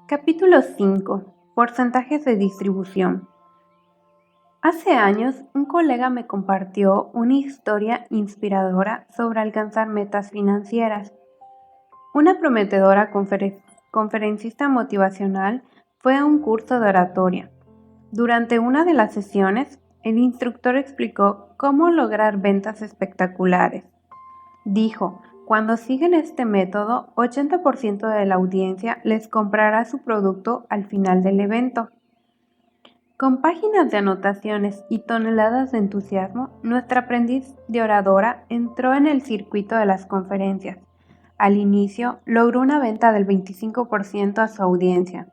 Capítulo 5. Porcentajes de distribución. Hace años, un colega me compartió una historia inspiradora sobre alcanzar metas financieras. Una prometedora conferencista motivacional fue a un curso de oratoria. Durante una de las sesiones, el instructor explicó cómo lograr ventas espectaculares. Dijo: cuando siguen este método, 80% de la audiencia les comprará su producto al final del evento. Con páginas de anotaciones y toneladas de entusiasmo, nuestra aprendiz de oradora entró en el circuito de las conferencias. Al inicio, logró una venta del 25% a su audiencia.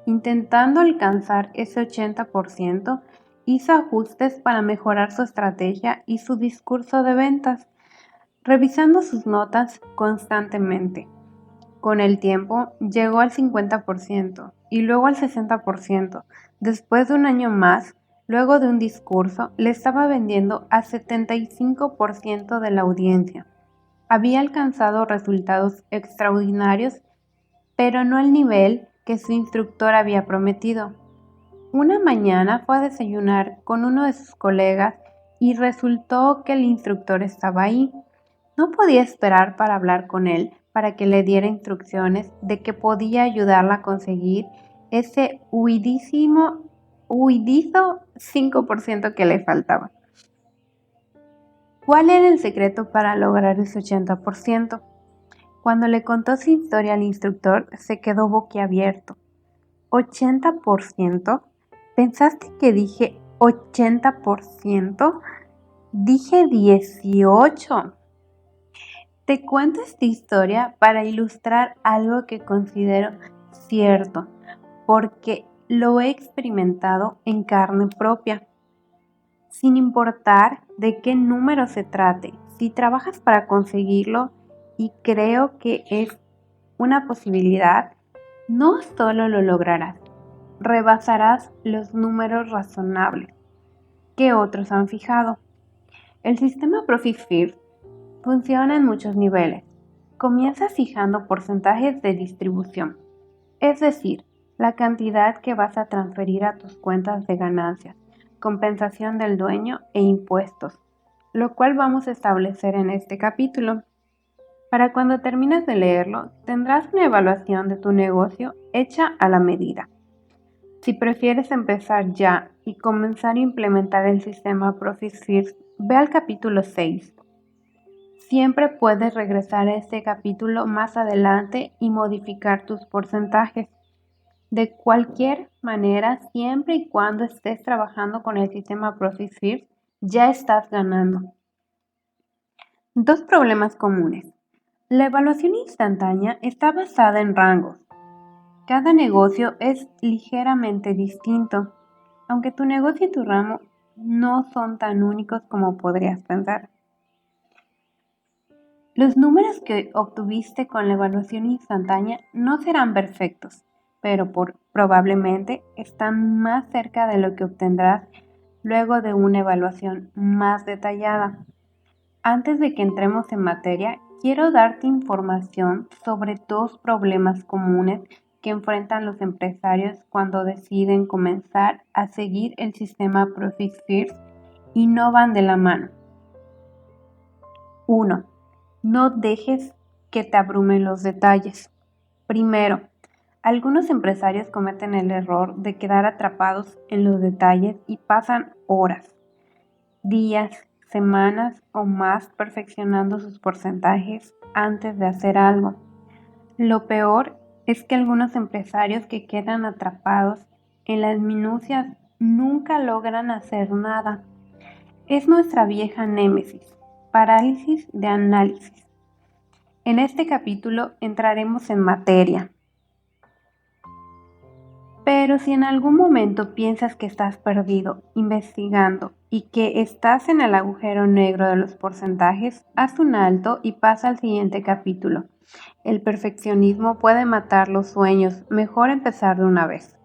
Intentando alcanzar ese 80%, hizo ajustes para mejorar su estrategia y su discurso de ventas, revisando sus notas constantemente. Con el tiempo llegó al 50% y luego al 60%. Después de un año más, luego de un discurso, le estaba vendiendo a 75% de la audiencia. Había alcanzado resultados extraordinarios, pero no al nivel que su instructor había prometido. Una mañana fue a desayunar con uno de sus colegas y resultó que el instructor estaba ahí. No podía esperar para hablar con él, para que le diera instrucciones de que podía ayudarla a conseguir ese huidizo 5% que le faltaba. ¿Cuál era el secreto para lograr ese 80%? Cuando le contó su historia al instructor, se quedó boquiabierto. ¿80%? ¿Pensaste que dije 80%? Dije 18%. Te cuento esta historia para ilustrar algo que considero cierto, porque lo he experimentado en carne propia. Sin importar de qué número se trate, si trabajas para conseguirlo, y creo que es una posibilidad, no solo lo lograrás, rebasarás los números razonables que otros han fijado. El sistema Profit First funciona en muchos niveles. Comienza fijando porcentajes de distribución, es decir, la cantidad que vas a transferir a tus cuentas de ganancias, compensación del dueño e impuestos, lo cual vamos a establecer en este capítulo. Para cuando termines de leerlo, tendrás una evaluación de tu negocio hecha a la medida. Si prefieres empezar ya y comenzar a implementar el sistema Profit First, ve al capítulo 6. Siempre puedes regresar a este capítulo más adelante y modificar tus porcentajes. De cualquier manera, siempre y cuando estés trabajando con el sistema Profit First, ya estás ganando. Dos problemas comunes. La evaluación instantánea está basada en rangos. Cada negocio es ligeramente distinto, aunque tu negocio y tu ramo no son tan únicos como podrías pensar. Los números que obtuviste con la evaluación instantánea no serán perfectos, pero probablemente están más cerca de lo que obtendrás luego de una evaluación más detallada. Antes de que entremos en materia, quiero darte información sobre dos problemas comunes que enfrentan los empresarios cuando deciden comenzar a seguir el sistema Profit First y no van de la mano. 1. No dejes que te abrumen los detalles. Primero, algunos empresarios cometen el error de quedar atrapados en los detalles y pasan horas, días, semanas o más perfeccionando sus porcentajes antes de hacer algo. Lo peor es que algunos empresarios que quedan atrapados en las minucias nunca logran hacer nada. Es nuestra vieja némesis, parálisis de análisis. En este capítulo entraremos en materia. Pero si en algún momento piensas que estás perdido investigando y que estás en el agujero negro de los porcentajes, haz un alto y pasa al siguiente capítulo. El perfeccionismo puede matar los sueños, mejor empezar de una vez.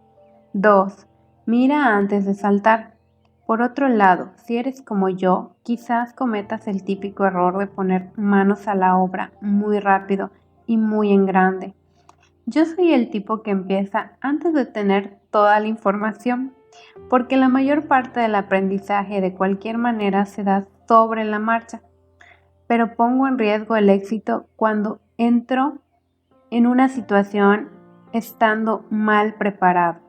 2. Mira antes de saltar. Por otro lado, si eres como yo, quizás cometas el típico error de poner manos a la obra muy rápido y muy en grande. Yo soy el tipo que empieza antes de tener toda la información, porque la mayor parte del aprendizaje de cualquier manera se da sobre la marcha, pero pongo en riesgo el éxito cuando entro en una situación estando mal preparado.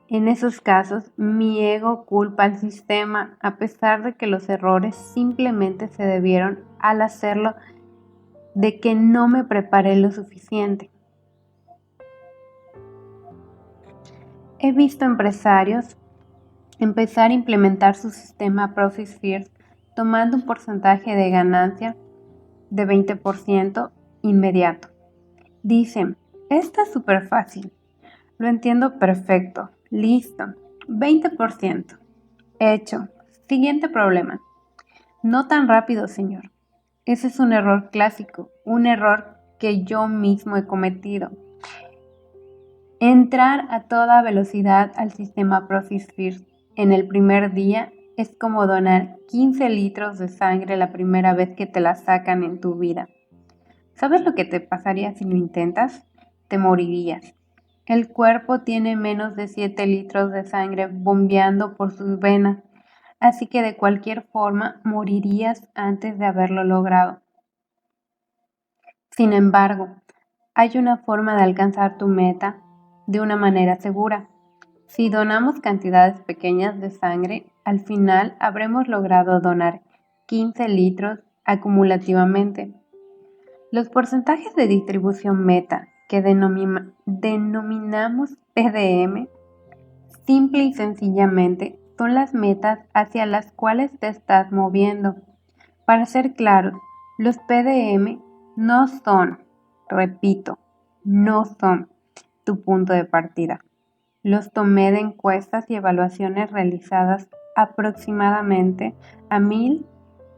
En esos casos, mi ego culpa al sistema a pesar de que los errores simplemente se debieron al hacerlo de que no me preparé lo suficiente. He visto empresarios empezar a implementar su sistema Profit First tomando un porcentaje de ganancia de 20% inmediato. Dicen, esto es súper fácil, lo entiendo perfecto, listo, 20%. Hecho. Siguiente problema. No tan rápido, señor. Ese es un error clásico, un error que yo mismo he cometido. Entrar a toda velocidad al sistema Profit First en el primer día es como donar 15 litros de sangre la primera vez que te la sacan en tu vida. ¿Sabes lo que te pasaría si lo intentas? Te morirías. El cuerpo tiene menos de 7 litros de sangre bombeando por sus venas, así que de cualquier forma morirías antes de haberlo logrado. Sin embargo, hay una forma de alcanzar tu meta de una manera segura. Si donamos cantidades pequeñas de sangre, al final habremos logrado donar 15 litros acumulativamente. Los porcentajes de distribución meta, que denominamos PDM, simple y sencillamente son las metas hacia las cuales te estás moviendo. Para ser claros, los PDM no son, repito, no son tu punto de partida. Los tomé de encuestas y evaluaciones realizadas aproximadamente a 1000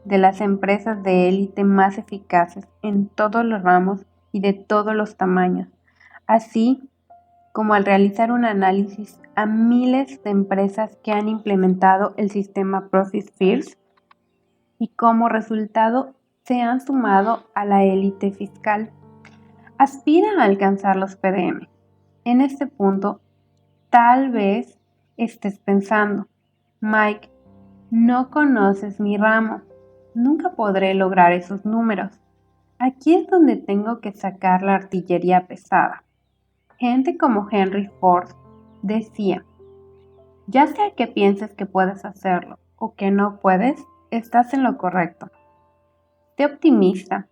de las empresas de élite más eficaces en todos los ramos y de todos los tamaños, así como al realizar un análisis a miles de empresas que han implementado el sistema Profit First y como resultado se han sumado a la élite fiscal. Aspira a alcanzar los PDM. En este punto, tal vez estés pensando, Mike, no conoces mi ramo, nunca podré lograr esos números. Aquí es donde tengo que sacar la artillería pesada. Gente como Henry Ford decía, ya sea que pienses que puedes hacerlo o que no puedes, estás en lo correcto. Sé optimista.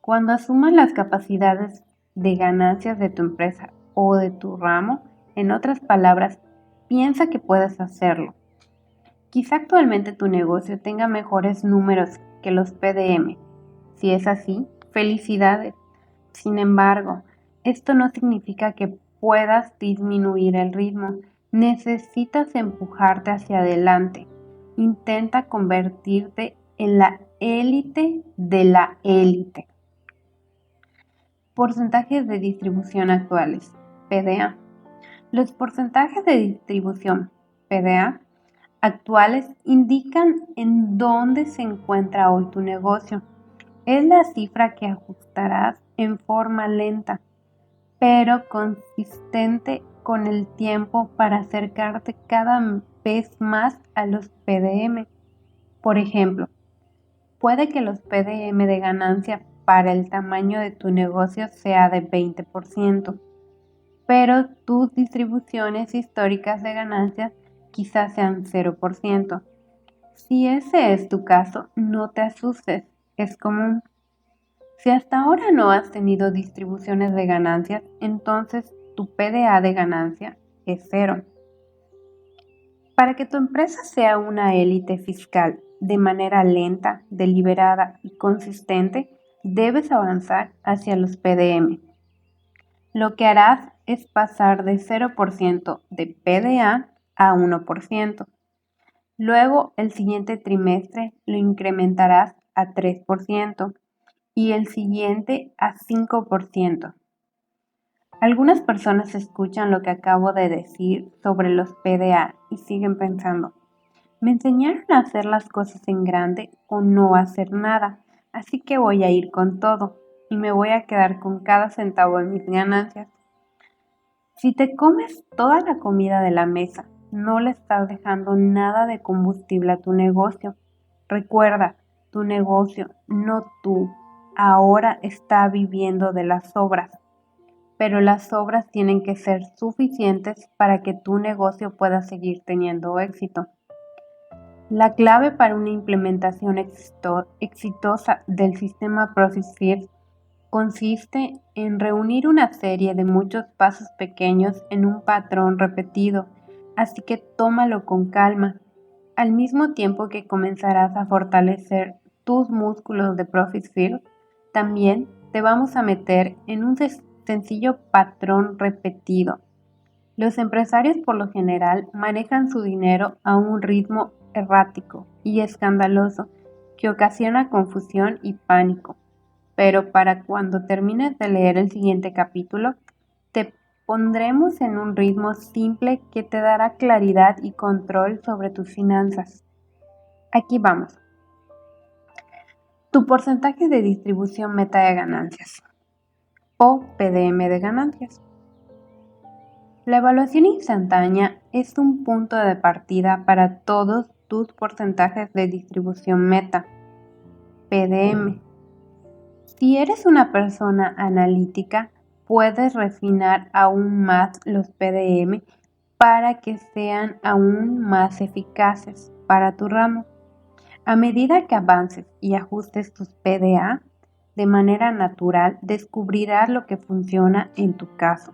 Cuando asumas las capacidades de ganancias de tu empresa o de tu ramo, en otras palabras, piensa que puedes hacerlo. Quizá actualmente tu negocio tenga mejores números que los PDM. Si es así, felicidades. Sin embargo, esto no significa que puedas disminuir el ritmo. Necesitas empujarte hacia adelante. Intenta convertirte en la élite de la élite. Porcentajes de distribución actuales. PDA. Los porcentajes de distribución PDA actuales indican en dónde se encuentra hoy tu negocio. Es la cifra que ajustarás en forma lenta, pero consistente con el tiempo para acercarte cada vez más a los PDM. Por ejemplo, puede que los PDM de ganancia para el tamaño de tu negocio sea de 20%, pero tus distribuciones históricas de ganancias quizás sean 0%. Si ese es tu caso, no te asustes, es común. Si hasta ahora no has tenido distribuciones de ganancias, entonces tu PDA de ganancia es 0. Para que tu empresa sea una élite fiscal de manera lenta, deliberada y consistente, debes avanzar hacia los PDM. Lo que harás es pasar de 0% de PDA a 1%. Luego, el siguiente trimestre lo incrementarás a 3% y el siguiente a 5%. Algunas personas escuchan lo que acabo de decir sobre los PDA y siguen pensando, me enseñaron a hacer las cosas en grande o no hacer nada, así que voy a ir con todo y me voy a quedar con cada centavo de mis ganancias. Si te comes toda la comida de la mesa, no le estás dejando nada de combustible a tu negocio. Recuerda, tu negocio, no tú, ahora está viviendo de las sobras, pero las sobras tienen que ser suficientes para que tu negocio pueda seguir teniendo éxito. La clave para una implementación exitosa del sistema Profit First consiste en reunir una serie de muchos pasos pequeños en un patrón repetido, así que tómalo con calma, al mismo tiempo que comenzarás a fortalecer tus músculos de Profit First. También te vamos a meter en un sencillo patrón repetido. Los empresarios por lo general manejan su dinero a un ritmo errático y escandaloso que ocasiona confusión y pánico. Pero para cuando termines de leer el siguiente capítulo, te pondremos en un ritmo simple que te dará claridad y control sobre tus finanzas. Aquí vamos. Tu porcentaje de distribución meta de ganancias o PDM de ganancias. La evaluación instantánea es un punto de partida para todos tus porcentajes de distribución meta, PDM. Si eres una persona analítica, puedes refinar aún más los PDM para que sean aún más eficaces para tu ramo. A medida que avances y ajustes tus PDA, de manera natural descubrirás lo que funciona en tu caso.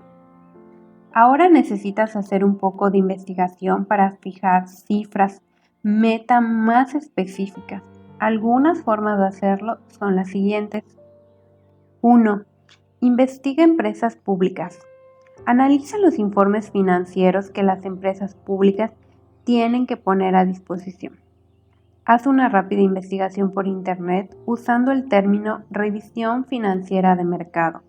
Ahora necesitas hacer un poco de investigación para fijar cifras meta más específicas. Algunas formas de hacerlo son las siguientes. 1. Investiga empresas públicas. Analiza los informes financieros que las empresas públicas tienen que poner a disposición. Haz una rápida investigación por Internet usando el término revisión financiera de mercado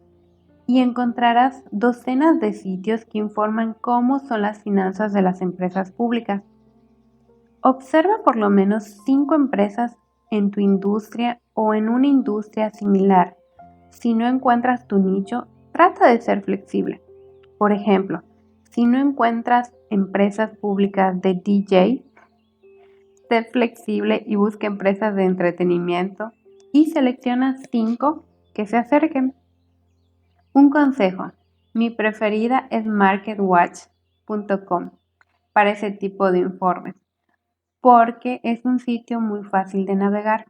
y encontrarás docenas de sitios que informan cómo son las finanzas de las empresas públicas. Observa por lo menos 5 empresas en tu industria o en una industria similar. Si no encuentras tu nicho, trata de ser flexible. Por ejemplo, si no encuentras empresas públicas de DJ, sé flexible y busca empresas de entretenimiento y selecciona 5 que se acerquen. Un consejo, mi preferida es marketwatch.com para ese tipo de informes, porque es un sitio muy fácil de navegar.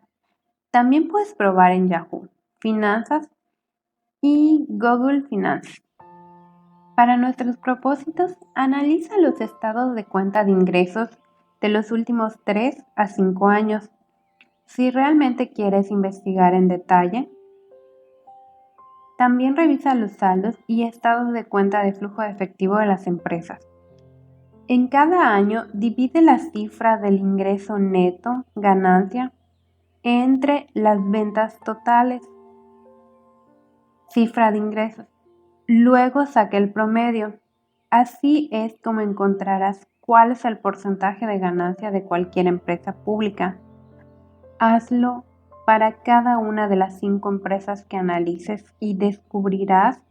También puedes probar en Yahoo Finanzas y Google Finance. Para nuestros propósitos, analiza los estados de cuenta de ingresos de los últimos 3 a 5 años. Si realmente quieres investigar en detalle, también revisa los saldos y estados de cuenta de flujo de efectivo de las empresas. En cada año, divide la cifra del ingreso neto, ganancia, entre las ventas totales, cifra de ingresos. Luego saca el promedio. Así es como encontrarás cuál es el porcentaje de ganancia de cualquier empresa pública. Hazlo para cada una de las 5 empresas que analices y descubrirás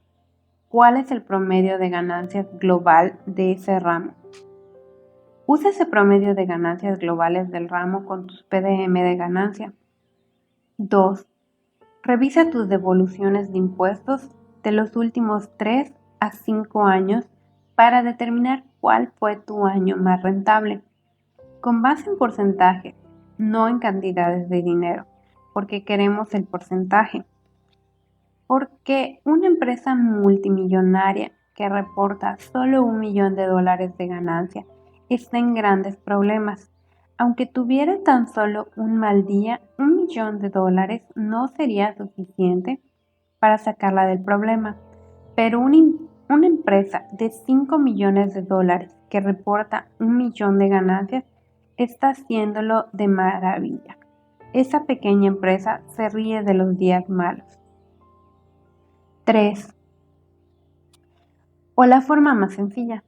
cuál es el promedio de ganancias global de ese ramo. Usa ese promedio de ganancias globales del ramo con tus PDM de ganancia. 2. Revisa tus devoluciones de impuestos de los últimos 3 a 5 años para determinar cuál fue tu año más rentable, con base en porcentaje, no en cantidades de dinero, porque queremos el porcentaje. Porque una empresa multimillonaria que reporta solo $1 millón de ganancia está en grandes problemas. Aunque tuviera tan solo un mal día, $1 millón no sería suficiente para sacarla del problema. Pero una empresa de $5 millones que reporta $1 millón de ganancias está haciéndolo de maravilla. Esa pequeña empresa se ríe de los días malos. 3. O la forma más sencilla.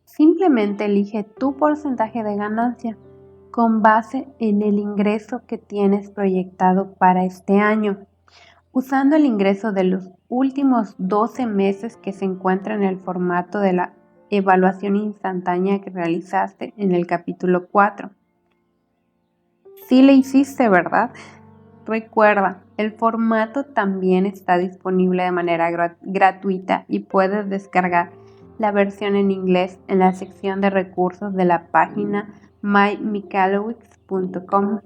Simplemente elige tu porcentaje de ganancia con base en el ingreso que tienes proyectado para este año. Usando el ingreso de los últimos 12 meses que se encuentra en el formato de la evaluación instantánea que realizaste en el capítulo 4. Sí le hiciste, ¿verdad? Recuerda, el formato también está disponible de manera gratuita y puedes descargar la versión en inglés en la sección de recursos de la página mymichalowicz.com.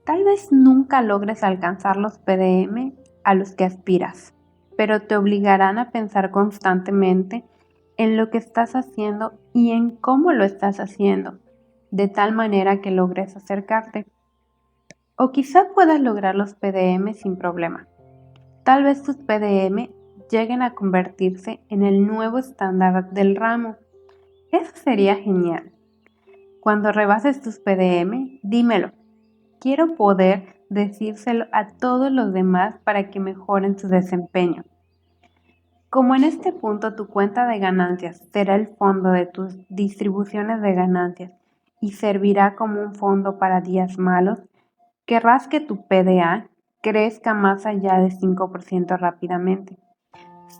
Tal vez nunca logres alcanzar los PDM a los que aspiras, pero te obligarán a pensar constantemente en lo que estás haciendo y en cómo lo estás haciendo, de tal manera que logres acercarte. O quizá puedas lograr los PDM sin problema. Tal vez tus PDM lleguen a convertirse en el nuevo estándar del ramo. Eso sería genial. Cuando rebases tus PDM, dímelo. Quiero poder decírselo a todos los demás para que mejoren su desempeño. Como en este punto tu cuenta de ganancias será el fondo de tus distribuciones de ganancias y servirá como un fondo para días malos, querrás que tu PDA crezca más allá de 5% rápidamente.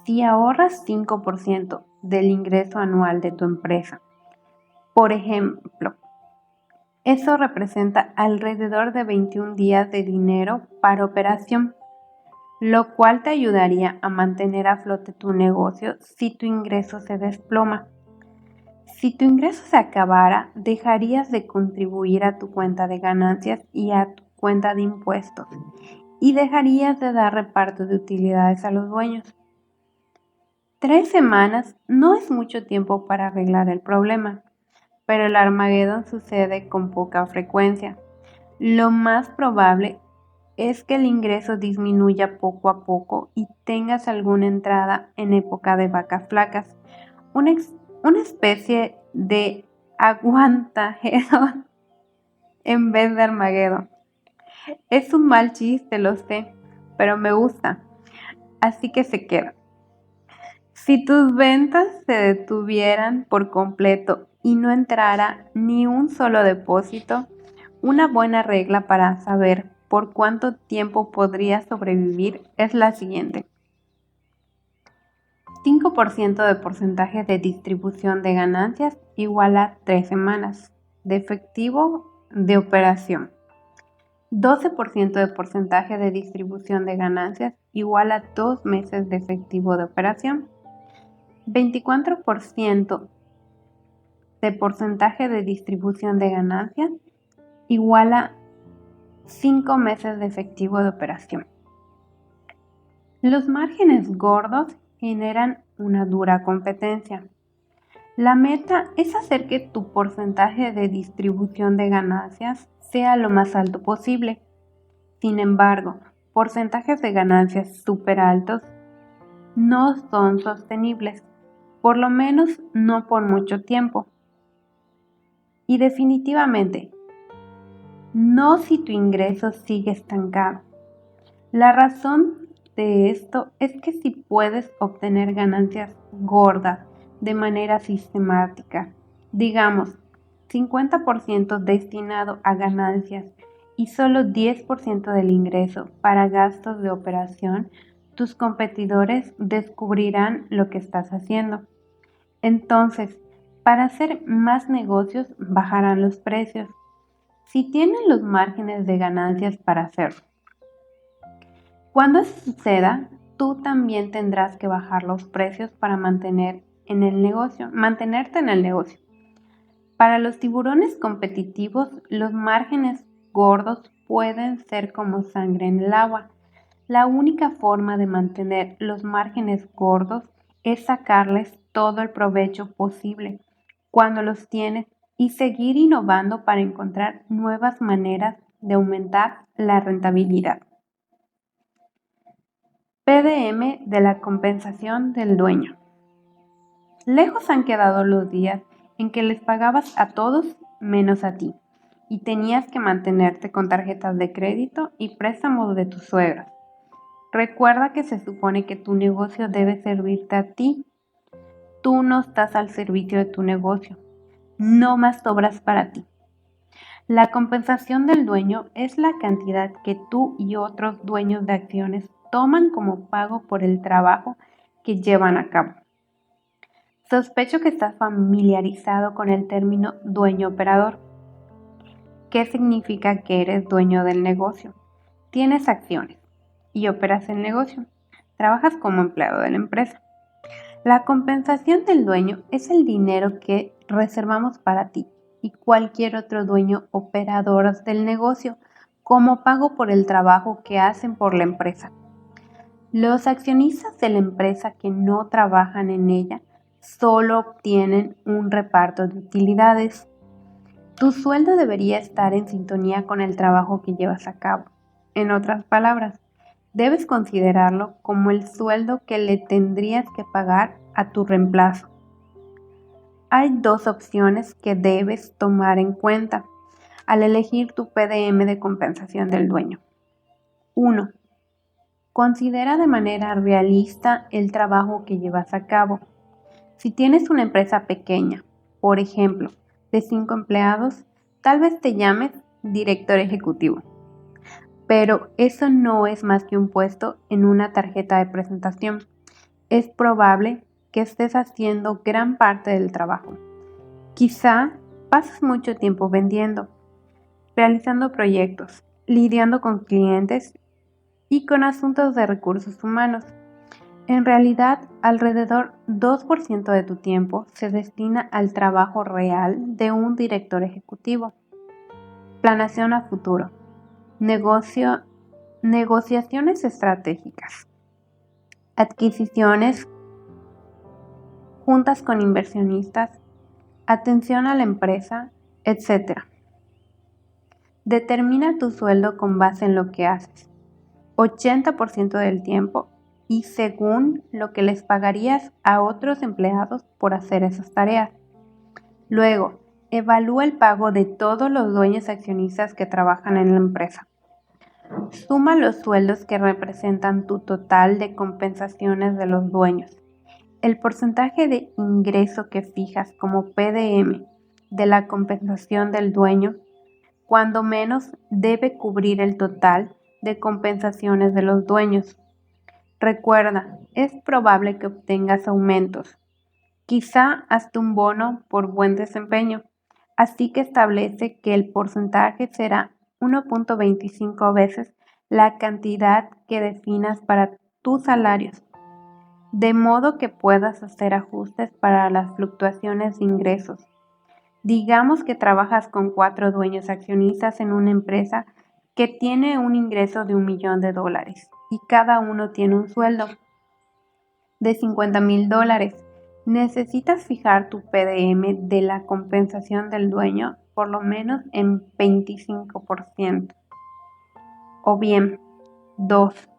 Si ahorras 5% del ingreso anual de tu empresa, por ejemplo, eso representa alrededor de 21 días de dinero para operación, lo cual te ayudaría a mantener a flote tu negocio si tu ingreso se desploma. Si tu ingreso se acabara, dejarías de contribuir a tu cuenta de ganancias y a tu cuenta de impuestos y dejarías de dar reparto de utilidades a los dueños. 3 semanas no es mucho tiempo para arreglar el problema, pero el Armagedón sucede con poca frecuencia. Lo más probable es que el ingreso disminuya poco a poco y tengas alguna entrada en época de vacas flacas, una especie de aguantagedón en vez de Armagedón. Es un mal chiste, lo sé, pero me gusta, así que se queda. Si tus ventas se detuvieran por completo y no entrara ni un solo depósito, una buena regla para saber por cuánto tiempo podrías sobrevivir es la siguiente. 5% de porcentaje de distribución de ganancias igual a 3 semanas de efectivo de operación. 12% de porcentaje de distribución de ganancias igual a 2 meses de efectivo de operación. 24% de porcentaje de distribución de ganancias igual a 5 meses de efectivo de operación. Los márgenes gordos generan una dura competencia. La meta es hacer que tu porcentaje de distribución de ganancias sea lo más alto posible. Sin embargo, porcentajes de ganancias súper altos no son sostenibles, por lo menos no por mucho tiempo. Y definitivamente, no si tu ingreso sigue estancado. La razón de esto es que si puedes obtener ganancias gordas de manera sistemática, digamos 50% destinado a ganancias y solo 10% del ingreso para gastos de operación, tus competidores descubrirán lo que estás haciendo. Entonces, para hacer más negocios, bajarán los precios, si tienen los márgenes de ganancias para hacerlo. Cuando eso suceda, tú también tendrás que bajar los precios para mantenerte en el negocio. Para los tiburones competitivos, los márgenes gordos pueden ser como sangre en el agua. La única forma de mantener los márgenes gordos es sacarles todo el provecho posible cuando los tienes y seguir innovando para encontrar nuevas maneras de aumentar la rentabilidad. PDM de la compensación del dueño. Lejos han quedado los días en que les pagabas a todos menos a ti y tenías que mantenerte con tarjetas de crédito y préstamos de tus suegros. Recuerda que se supone que tu negocio debe servirte a ti. Tú no estás al servicio de tu negocio. No más obras para ti. La compensación del dueño es la cantidad que tú y otros dueños de acciones toman como pago por el trabajo que llevan a cabo. Sospecho que estás familiarizado con el término dueño operador. ¿Qué significa que eres dueño del negocio? Tienes acciones y operas el negocio. Trabajas como empleado de la empresa. La compensación del dueño es el dinero que reservamos para ti y cualquier otro dueño operador del negocio como pago por el trabajo que hacen por la empresa. Los accionistas de la empresa que no trabajan en ella solo obtienen un reparto de utilidades. Tu sueldo debería estar en sintonía con el trabajo que llevas a cabo. En otras palabras, debes considerarlo como el sueldo que le tendrías que pagar a tu reemplazo. Hay dos opciones que debes tomar en cuenta al elegir tu PDM de compensación del dueño. 1. Considera de manera realista el trabajo que llevas a cabo. Si tienes una empresa pequeña, por ejemplo, de 5 empleados, tal vez te llames director ejecutivo. Pero eso no es más que un puesto en una tarjeta de presentación. Es probable que estés haciendo gran parte del trabajo. Quizá pases mucho tiempo vendiendo, realizando proyectos, lidiando con clientes y con asuntos de recursos humanos. En realidad, alrededor 2% de tu tiempo se destina al trabajo real de un director ejecutivo. Planeación a futuro. Negociaciones estratégicas. Adquisiciones. Juntas con inversionistas. Atención a la empresa, etc. Determina tu sueldo con base en lo que haces. 80% del tiempo y según lo que les pagarías a otros empleados por hacer esas tareas. Luego, evalúa el pago de todos los dueños accionistas que trabajan en la empresa. Suma los sueldos que representan tu total de compensaciones de los dueños. El porcentaje de ingreso que fijas como PDM de la compensación del dueño, cuando menos, debe cubrir el total de compensaciones de los dueños. Recuerda, es probable que obtengas aumentos, quizá hasta un bono por buen desempeño, así que establece que el porcentaje será 1.25 veces la cantidad que definas para tus salarios, de modo que puedas hacer ajustes para las fluctuaciones de ingresos. Digamos que trabajas con 4 dueños accionistas en una empresa que tiene un ingreso de $1,000,000 y cada uno tiene un sueldo de $50,000. Necesitas fijar tu PDM de la compensación del dueño por lo menos en 25%. O bien, 2.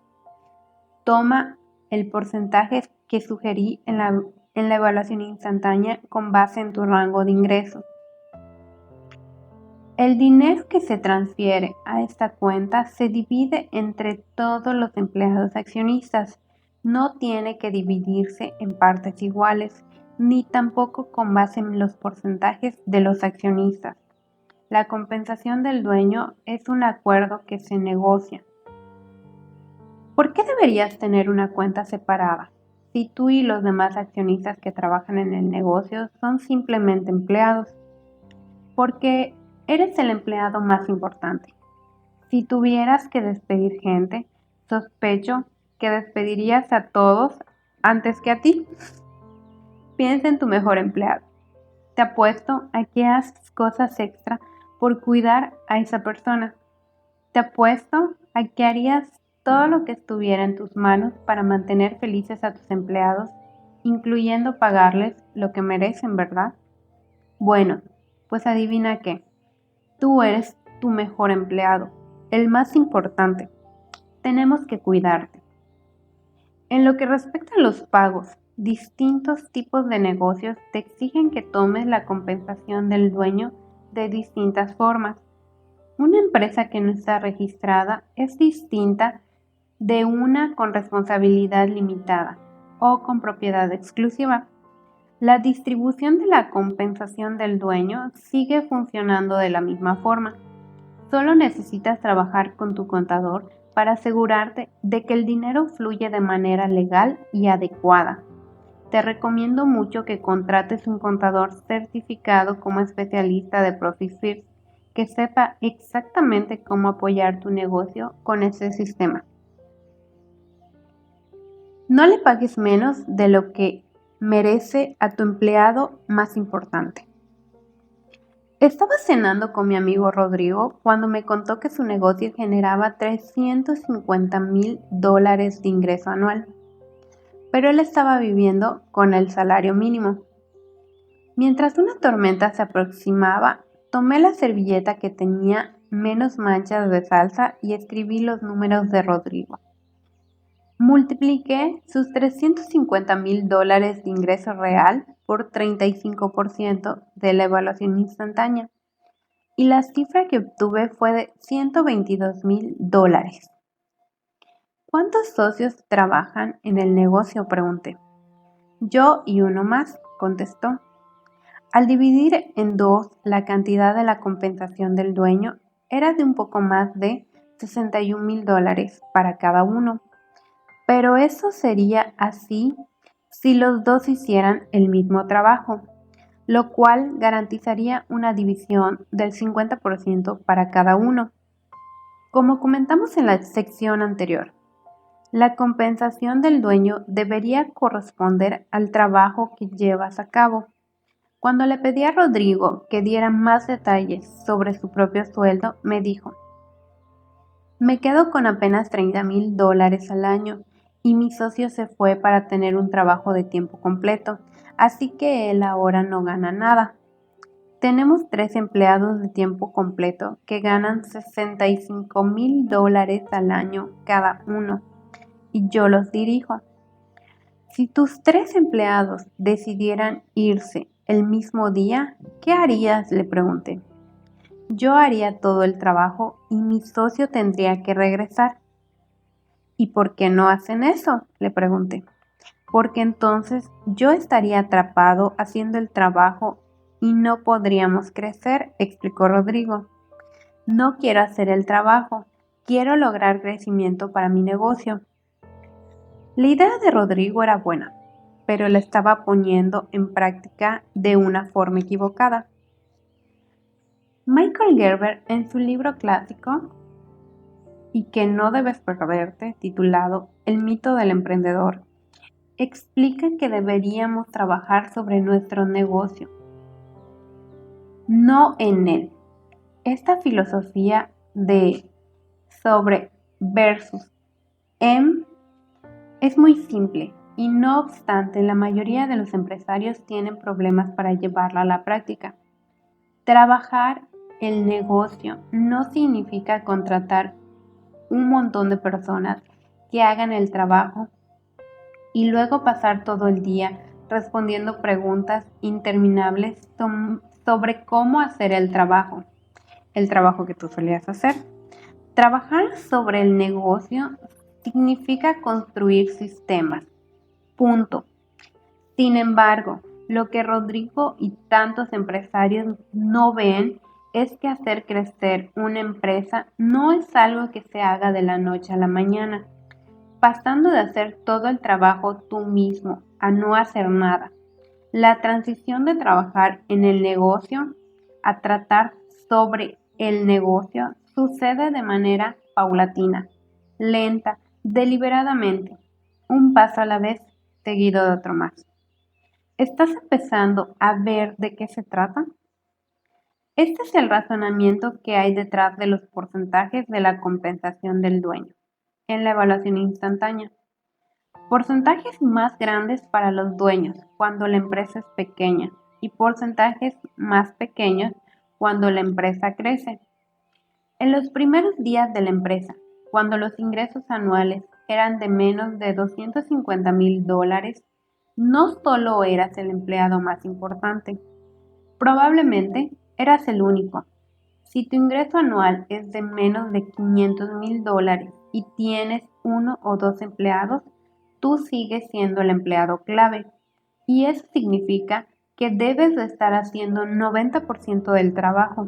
Toma el porcentaje que sugerí en la evaluación instantánea con base en tu rango de ingresos. El dinero que se transfiere a esta cuenta se divide entre todos los empleados accionistas. No tiene que dividirse en partes iguales, ni tampoco con base en los porcentajes de los accionistas. La compensación del dueño es un acuerdo que se negocia. ¿Por qué deberías tener una cuenta separada si tú y los demás accionistas que trabajan en el negocio son simplemente empleados? Porque eres el empleado más importante. Si tuvieras que despedir gente, sospecho que despedirías a todos antes que a ti. Piensa en tu mejor empleado. Te apuesto a que haces cosas extra por cuidar a esa persona. Te apuesto a que harías todo lo que estuviera en tus manos para mantener felices a tus empleados, incluyendo pagarles lo que merecen, ¿verdad? Bueno, pues adivina qué. Tú eres tu mejor empleado, el más importante. Tenemos que cuidarte. En lo que respecta a los pagos, distintos tipos de negocios te exigen que tomes la compensación del dueño de distintas formas. Una empresa que no está registrada es distinta de una con responsabilidad limitada o con propiedad exclusiva. La distribución de la compensación del dueño sigue funcionando de la misma forma. Solo necesitas trabajar con tu contador para asegurarte de que el dinero fluye de manera legal y adecuada. Te recomiendo mucho que contrates un contador certificado como especialista de ProfitFirst que sepa exactamente cómo apoyar tu negocio con ese sistema. No le pagues menos de lo que merece a tu empleado más importante. Estaba cenando con mi amigo Rodrigo cuando me contó que su negocio generaba $350,000 de ingreso anual, pero él estaba viviendo con el salario mínimo. Mientras una tormenta se aproximaba, tomé la servilleta que tenía menos manchas de salsa y escribí los números de Rodrigo. Multipliqué sus $350,000 de ingreso real por 35% de la evaluación instantánea y la cifra que obtuve fue de $122,000. ¿Cuántos socios trabajan en el negocio?, pregunté. Yo y uno más, contestó. Al dividir en dos la cantidad de la compensación del dueño, era de un poco más de $61,000 para cada uno. Pero eso sería así si los dos hicieran el mismo trabajo, lo cual garantizaría una división del 50% para cada uno. Como comentamos en la sección anterior, la compensación del dueño debería corresponder al trabajo que llevas a cabo. Cuando le pedí a Rodrigo que diera más detalles sobre su propio sueldo, me dijo: me quedo con apenas $30,000 al año y mi socio se fue para tener un trabajo de tiempo completo, así que él ahora no gana nada. Tenemos 3 empleados de tiempo completo que ganan $65,000 al año cada uno y yo los dirijo. Si tus 3 empleados decidieran irse el mismo día, ¿qué harías?, le pregunté. Yo haría todo el trabajo y mi socio tendría que regresar. ¿Y por qué no hacen eso?, le pregunté. Porque entonces yo estaría atrapado haciendo el trabajo y no podríamos crecer, explicó Rodrigo. No quiero hacer el trabajo, quiero lograr crecimiento para mi negocio. La idea de Rodrigo era buena, pero la estaba poniendo en práctica de una forma equivocada. Michael Gerber, en su libro clásico y que no debes perderte, titulado El mito del emprendedor, explica que deberíamos trabajar sobre nuestro negocio, no en él. Esta filosofía de sobre versus en es muy simple y no obstante la mayoría de los empresarios tienen problemas para llevarla a la práctica. Trabajar el negocio no significa contratar un montón de personas que hagan el trabajo y luego pasar todo el día respondiendo preguntas interminables sobre cómo hacer el trabajo que tú solías hacer. Trabajar sobre el negocio significa construir sistemas. Punto. Sin embargo, lo que Rodrigo y tantos empresarios no ven es que hacer crecer una empresa no es algo que se haga de la noche a la mañana, pasando de hacer todo el trabajo tú mismo a no hacer nada. La transición de trabajar en el negocio a tratar sobre el negocio sucede de manera paulatina, lenta, deliberadamente, un paso a la vez, seguido de otro más. ¿Estás empezando a ver de qué se trata? Este es el razonamiento que hay detrás de los porcentajes de la compensación del dueño en la evaluación instantánea. Porcentajes más grandes para los dueños cuando la empresa es pequeña y porcentajes más pequeños cuando la empresa crece. En los primeros días de la empresa, cuando los ingresos anuales eran de menos de $250,000, no solo eras el empleado más importante, probablemente eras el único. Si tu ingreso anual es de menos de $500,000 y tienes 1 o 2 empleados, tú sigues siendo el empleado clave. Y eso significa que debes de estar haciendo 90% del trabajo.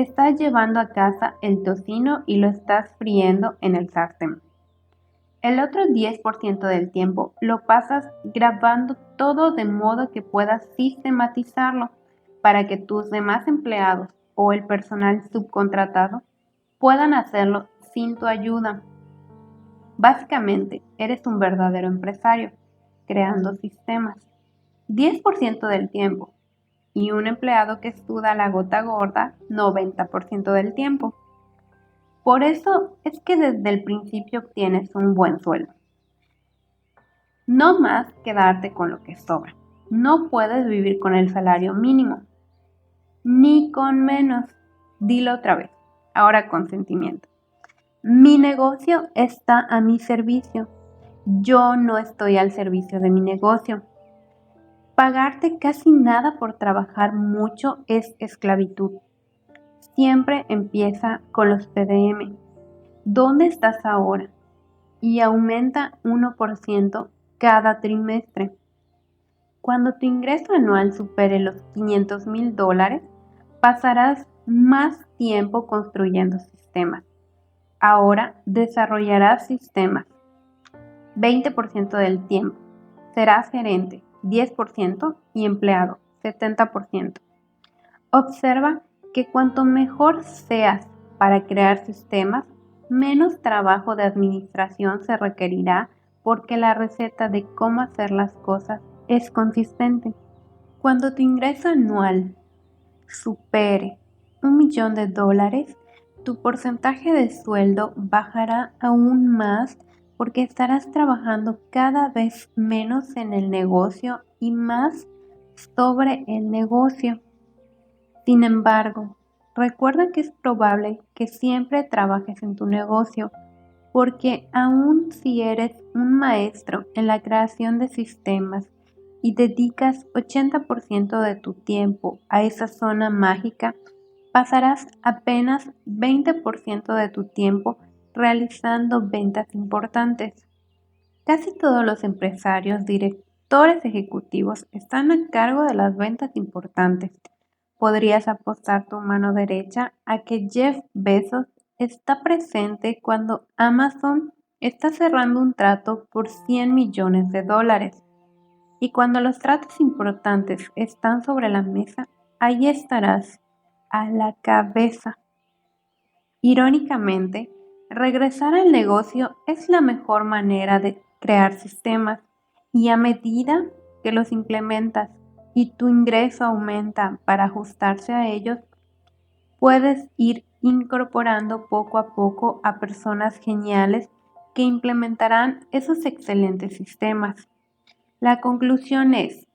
estás llevando a casa el tocino y lo estás friendo en el sartén. El otro 10% del tiempo lo pasas grabando todo de modo que puedas sistematizarlo para que tus demás empleados o el personal subcontratado puedan hacerlo sin tu ayuda. Básicamente, eres un verdadero empresario, creando sistemas. 10% del tiempo. Y un empleado que suda la gota gorda 90% del tiempo. Por eso es que desde el principio obtienes un buen sueldo. No más quedarte con lo que sobra. No puedes vivir con el salario mínimo, ni con menos. Dilo otra vez, ahora con sentimiento. Mi negocio está a mi servicio. Yo no estoy al servicio de mi negocio. Pagarte casi nada por trabajar mucho es esclavitud. Siempre empieza con los PDM. ¿Dónde estás ahora? Y aumenta 1% cada trimestre. Cuando tu ingreso anual supere los $500,000, pasarás más tiempo construyendo sistemas. Ahora desarrollarás sistemas. 20% del tiempo. Serás gerente, 10%, y empleado, 70%. Observa que cuanto mejor seas para crear sistemas, menos trabajo de administración se requerirá porque la receta de cómo hacer las cosas es consistente. Cuando tu ingreso anual supere $1,000,000, tu porcentaje de sueldo bajará aún más porque estarás trabajando cada vez menos en el negocio y más sobre el negocio. Sin embargo, recuerda que es probable que siempre trabajes en tu negocio, porque aun si eres un maestro en la creación de sistemas y dedicas 80% de tu tiempo a esa zona mágica, pasarás apenas 20% de tu tiempo realizando ventas importantes. Casi todos los empresarios, directores ejecutivos están a cargo de las ventas importantes. Podrías apostar tu mano derecha a que Jeff Bezos está presente cuando Amazon está cerrando un trato por $100,000,000. Y cuando los tratos importantes están sobre la mesa, ahí estarás, a la cabeza. Irónicamente, regresar al negocio es la mejor manera de crear sistemas, y a medida que los implementas y tu ingreso aumenta para ajustarse a ellos, puedes ir incorporando poco a poco a personas geniales que implementarán esos excelentes sistemas. La conclusión es: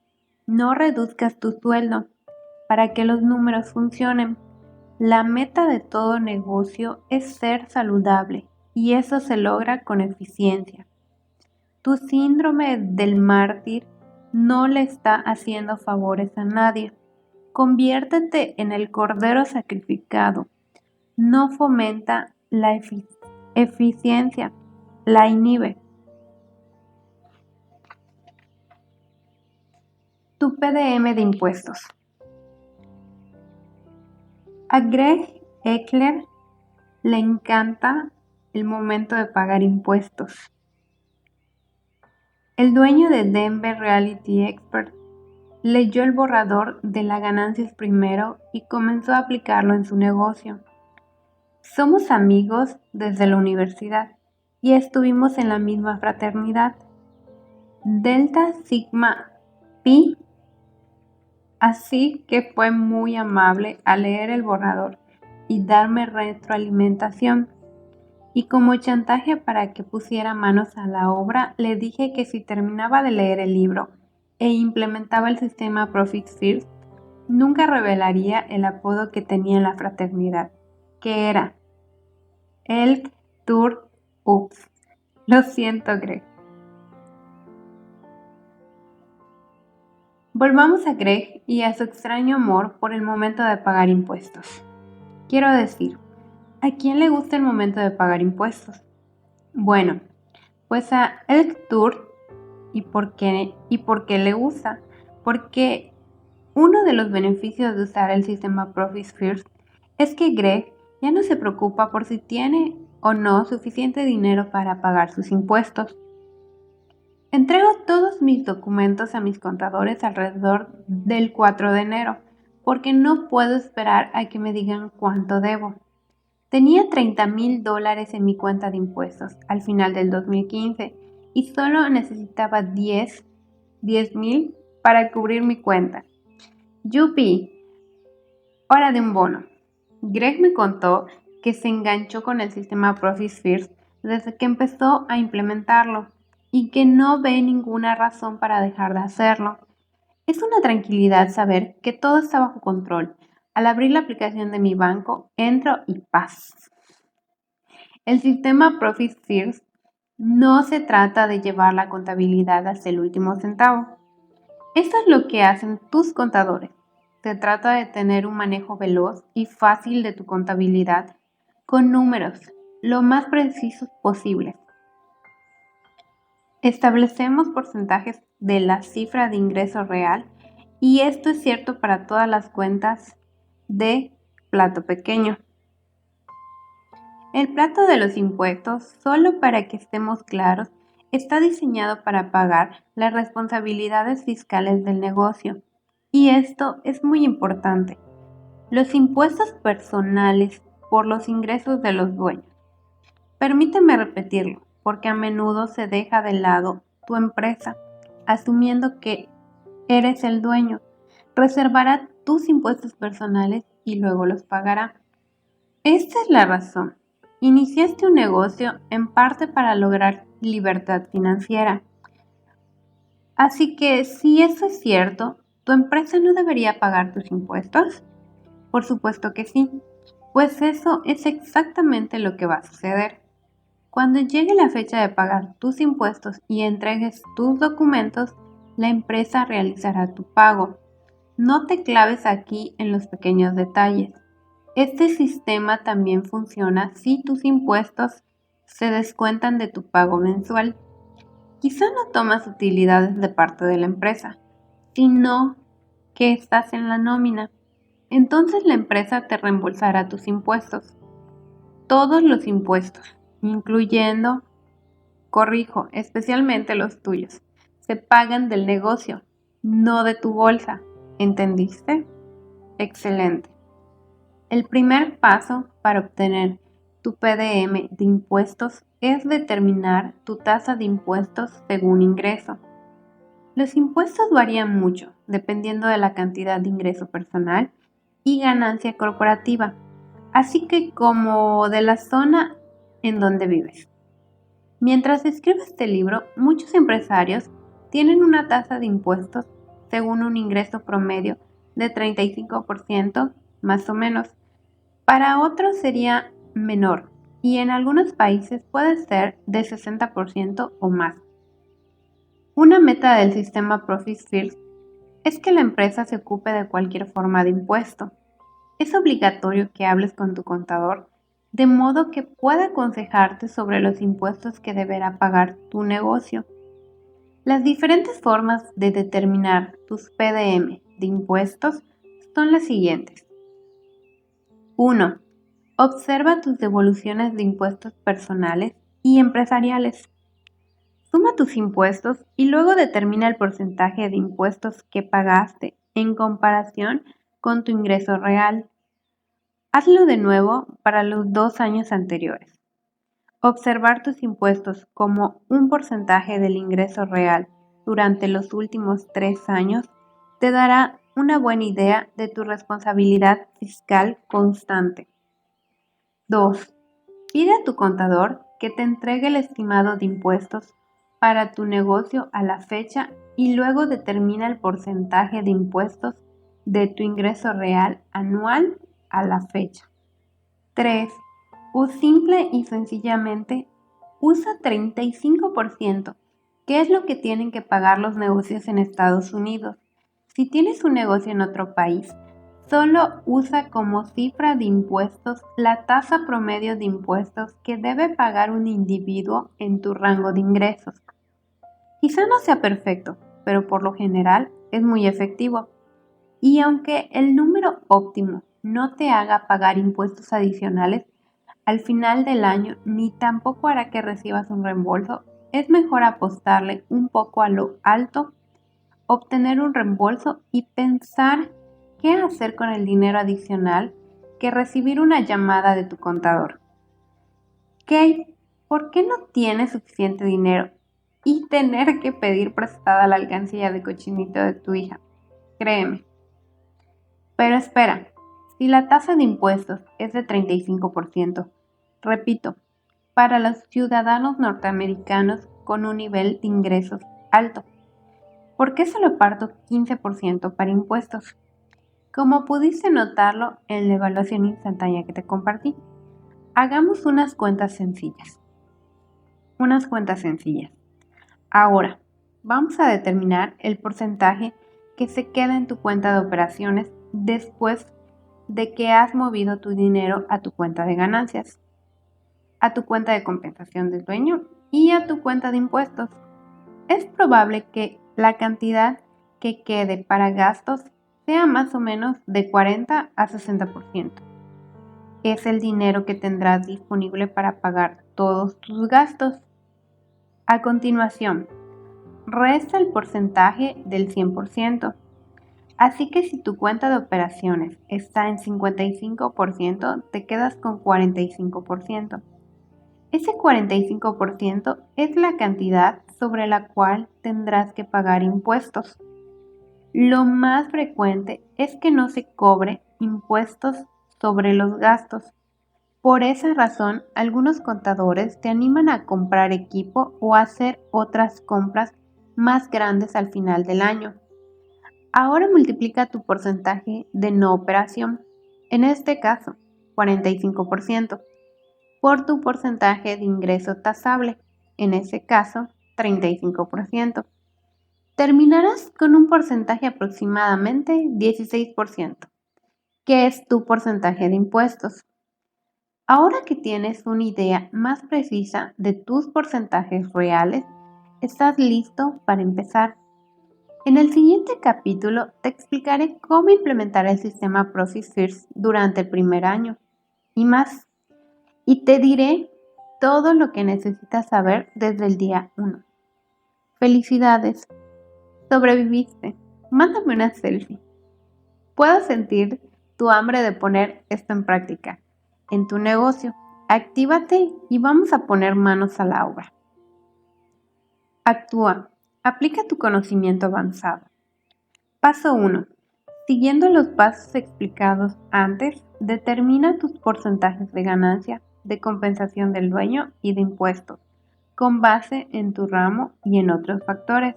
no reduzcas tu sueldo para que los números funcionen. La meta de todo negocio es ser saludable, y eso se logra con eficiencia. Tu síndrome del mártir no le está haciendo favores a nadie. Conviértete en el cordero sacrificado. No fomenta la eficiencia, la inhibe. Tu PDM de impuestos. A Greg Eckler le encanta el momento de pagar impuestos. El dueño de Denver Realty Expert leyó el borrador de las ganancias primero y comenzó a aplicarlo en su negocio. Somos amigos desde la universidad y estuvimos en la misma fraternidad, Delta Sigma Pi, así que fue muy amable al leer el borrador y darme retroalimentación. Y como chantaje para que pusiera manos a la obra, le dije que si terminaba de leer el libro e implementaba el sistema Profit First, nunca revelaría el apodo que tenía en la fraternidad, que era Elk Tour Ups. Lo siento, Greg. Volvamos a Greg y a su extraño amor por el momento de pagar impuestos. Quiero decir, ¿a quién le gusta el momento de pagar impuestos? Bueno, pues a Elk Tour. ¿Y por qué le gusta? Porque uno de los beneficios de usar el sistema Profit First es que Greg ya no se preocupa por si tiene o no suficiente dinero para pagar sus impuestos. Entrego todos mis documentos a mis contadores alrededor del 4 de enero, porque no puedo esperar a que me digan cuánto debo. Tenía $30,000 en mi cuenta de impuestos al final del 2015 y solo necesitaba 10,000 para cubrir mi cuenta. ¡Yupi! Hora de un bono. Greg me contó que se enganchó con el sistema Profit First desde que empezó a implementarlo y que no ve ninguna razón para dejar de hacerlo. Es una tranquilidad saber que todo está bajo control. Al abrir la aplicación de mi banco, entro y paz. El sistema Profit First no se trata de llevar la contabilidad hasta el último centavo. Esto es lo que hacen tus contadores. Se trata de tener un manejo veloz y fácil de tu contabilidad con números lo más precisos posibles. Establecemos porcentajes de la cifra de ingreso real y esto es cierto para todas las cuentas de plato pequeño. El plato de los impuestos, solo para que estemos claros, está diseñado para pagar las responsabilidades fiscales del negocio. Y esto es muy importante. Los impuestos personales por los ingresos de los dueños. Permíteme repetirlo, porque a menudo se deja de lado tu empresa, asumiendo que eres el dueño. Reservará tus impuestos personales y luego los pagará. Esta es la razón. Iniciaste un negocio en parte para lograr libertad financiera. Así que si eso es cierto, ¿tu empresa no debería pagar tus impuestos? Por supuesto que sí, pues eso es exactamente lo que va a suceder. Cuando llegue la fecha de pagar tus impuestos y entregues tus documentos, la empresa realizará tu pago. No te claves aquí en los pequeños detalles. Este sistema también funciona si tus impuestos se descuentan de tu pago mensual. Quizá no tomas utilidades de parte de la empresa, sino que estás en la nómina. Entonces la empresa te reembolsará tus impuestos. Todos los impuestos, incluyendo, especialmente los tuyos, se pagan del negocio, no de tu bolsa. ¿Entendiste? Excelente. El primer paso para obtener tu PDM de impuestos es determinar tu tasa de impuestos según ingreso. Los impuestos varían mucho dependiendo de la cantidad de ingreso personal y ganancia corporativa, así que como de la zona en donde vives. Mientras escribo este libro, muchos empresarios tienen una tasa de impuestos según un ingreso promedio de 35% más o menos. Para otros sería menor y en algunos países puede ser de 60% o más. Una meta del sistema Profit First es que la empresa se ocupe de cualquier forma de impuesto. Es obligatorio que hables con tu contador de modo que pueda aconsejarte sobre los impuestos que deberá pagar tu negocio. Las diferentes formas de determinar tus PDM de impuestos son las siguientes. 1. Observa tus devoluciones de impuestos personales y empresariales. Suma tus impuestos y luego determina el porcentaje de impuestos que pagaste en comparación con tu ingreso real. Hazlo de nuevo para los 2 años anteriores. Observar tus impuestos como un porcentaje del ingreso real durante los últimos 3 años te dará una buena idea de tu responsabilidad fiscal constante. 2. Pide a tu contador que te entregue el estimado de impuestos para tu negocio a la fecha y luego determina el porcentaje de impuestos de tu ingreso real anual a la fecha. 3. O simple y sencillamente usa 35%, que es lo que tienen que pagar los negocios en Estados Unidos. Si tienes un negocio en otro país, solo usa como cifra de impuestos la tasa promedio de impuestos que debe pagar un individuo en tu rango de ingresos. Quizá no sea perfecto, pero por lo general es muy efectivo. Y aunque el número óptimo no te haga pagar impuestos adicionales al final del año ni tampoco hará que recibas un reembolso, es mejor apostarle un poco a lo alto, obtener un reembolso y pensar qué hacer con el dinero adicional que recibir una llamada de tu contador. Kate, ¿por qué no tienes suficiente dinero y tener que pedir prestada la alcancía de cochinito de tu hija? Créeme. Pero espera, si la tasa de impuestos es de 35%, repito, para los ciudadanos norteamericanos con un nivel de ingresos alto, ¿por qué solo parto 15% para impuestos? Como pudiste notarlo en la evaluación instantánea que te compartí, hagamos unas cuentas sencillas. Ahora, vamos a determinar el porcentaje que se queda en tu cuenta de operaciones después de que has movido tu dinero a tu cuenta de ganancias, a tu cuenta de compensación del dueño y a tu cuenta de impuestos. Es probable que la cantidad que quede para gastos sea más o menos de 40 a 60%. Es el dinero que tendrás disponible para pagar todos tus gastos. A continuación, resta el porcentaje del 100%. Así que si tu cuenta de operaciones está en 55%, te quedas con 45%. Ese 45% es la cantidad sobre la cual tendrás que pagar impuestos. Lo más frecuente es que no se cobre impuestos sobre los gastos. Por esa razón, algunos contadores te animan a comprar equipo o a hacer otras compras más grandes al final del año. Ahora multiplica tu porcentaje de no operación, en este caso 45%, por tu porcentaje de ingreso tasable, en ese caso 35%. Terminarás con un porcentaje aproximadamente 16%, que es tu porcentaje de impuestos. Ahora que tienes una idea más precisa de tus porcentajes reales, estás listo para empezar. En el siguiente capítulo te explicaré cómo implementar el sistema Profit First durante el primer año y más. Y te diré todo lo que necesitas saber desde el día 1. Felicidades, sobreviviste. Mándame una selfie. Puedo sentir tu hambre de poner esto en práctica en tu negocio. Actívate y vamos a poner manos a la obra. Actúa. Aplica tu conocimiento avanzado. Paso 1. Siguiendo los pasos explicados antes, determina tus porcentajes de ganancia, de compensación del dueño y de impuestos, con base en tu ramo y en otros factores.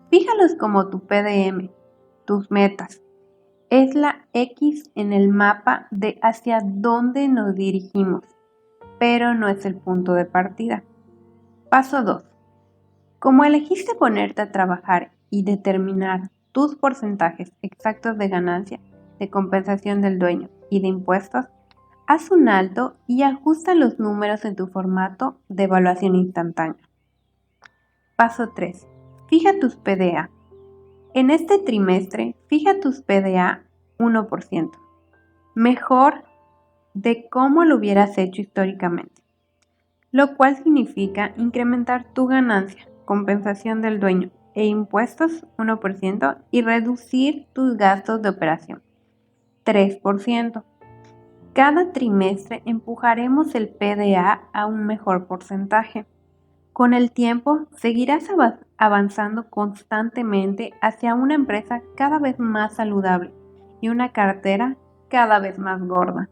Fíjalos como tu PDM, tus metas. Es la X en el mapa de hacia dónde nos dirigimos, pero no es el punto de partida. Paso 2. Como elegiste ponerte a trabajar y determinar tus porcentajes exactos de ganancia, de compensación del dueño y de impuestos, haz un alto y ajusta los números en tu formato de evaluación instantánea. Paso 3. Fija tus PDA. En este trimestre, fija tus PDA 1%, mejor de cómo lo hubieras hecho históricamente, lo cual significa incrementar tu ganancia, compensación del dueño e impuestos 1% y reducir tus gastos de operación 3%. Cada trimestre empujaremos el PDA a un mejor porcentaje. Con el tiempo, seguirás avanzando constantemente hacia una empresa cada vez más saludable y una cartera cada vez más gorda.